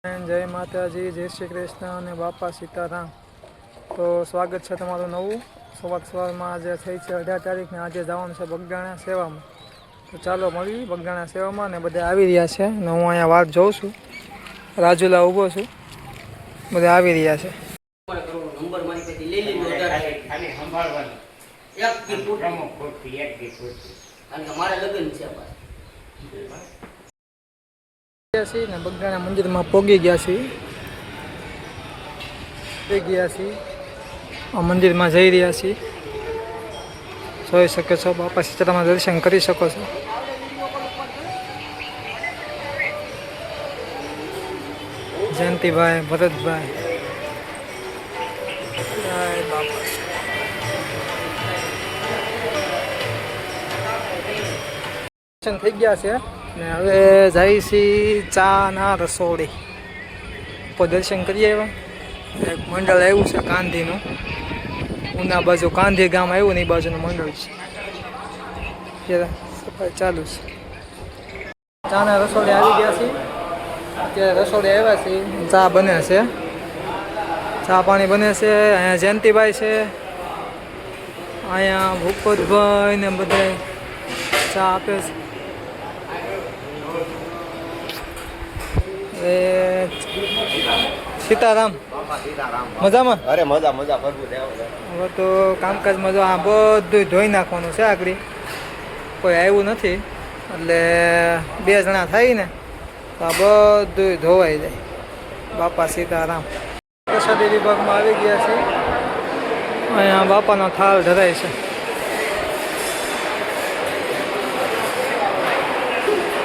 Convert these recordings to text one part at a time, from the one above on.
जय माताजी, जय श्री कृष्ण અને બાપા સીતારામ। તો સ્વાગત છે તમારું નવું સવારમાં। આજે થઈ છે 18 તારીખને। આજે જવાનું છે બગદાણા સેવામાં। તો ચાલો મળીએ બગદાણા સેવામાં। ને બધા આવી રહ્યા છે ને હું અહીંયા વાત જોઉં છું, રાજુલા ઊભો છું, બધા આવી રહ્યા છે। ને બગદાણા મંદિરમાં પોગી ગયા છીએ, આ મંદિરમાં જઈ રહ્યા છીએ। જોઈ શકો છો, બાપા સીતારામના દર્શન કરી શકો છો। જયંતિભાઈ, ભરતભાઈ, દર્શન થઈ ગયા છે ને હવે જાય છીએ ચાના રસોડે ઉપર દર્શન કરી આવ્યા। એક મંડળ આવ્યું છે કાંધીનું, ઉના બાજુ કાંધી ગામ આવ્યું ને એ બાજુનું મંડળ છે, સફાઈ ચાલુ છે। ચાના રસોડે આવી ગયા છીએ, અત્યારે રસોડે આવ્યા છીએ। ચા બને છે, ચા પાણી બને છે। અહીંયા જયંતિભાઈ છે, અહીંયા ભૂપતભાઈ ને બધા ચા આપે છે। સીતારામ, મજામાં? અરે મજા મજા ભરપૂર। હવે તો કામકાજમાં જો આ બધું ધોઈ નાખવાનું છે, આગળ કોઈ આવ્યું નથી એટલે 2 જણા થાય ને તો આ બધું ધોવાઈ જાય। બાપા સીતારામ। પ્રસાદી વિભાગમાં આવી ગયા છે, અહીંયા બાપાનો થાળ ધરાય છે।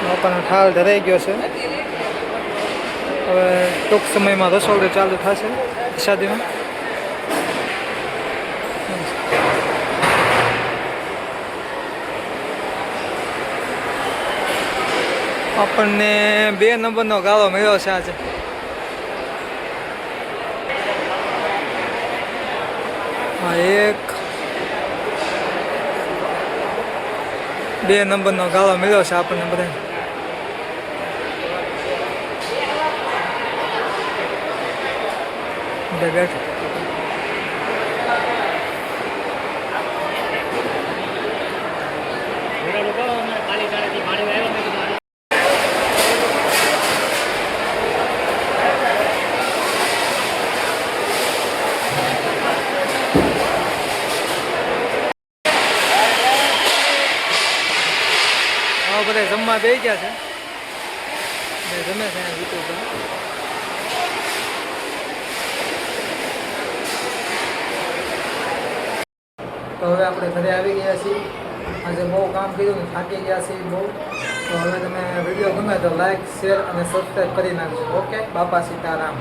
બાપાનો થાળ ધરાઈ ગયો છે। હવે ટૂંક સમયમાં રસોડું ચાલુ થશે પ્રસાદીમાં। આપણને 2 નંબરનો ગાળો મળ્યો છે આજે। હા, 2 નંબરનો ગાળો મળ્યો છે આપણને બધાને। બેઠ બધા જમવા બેસી ગયા છે, જમે છે યુટ્યુબ। તો હવે આપણે ઘરે આવી ગયા છીએ। આજે બહુ કામ કર્યું ને થાકી ગયા છીએ બહુ। તો હવે તમે વિડીયો ગમે તો લાઈક, શેર અને સબસ્ક્રાઈબ કરી નાખજો। ઓકે, બાપા સીતારામ।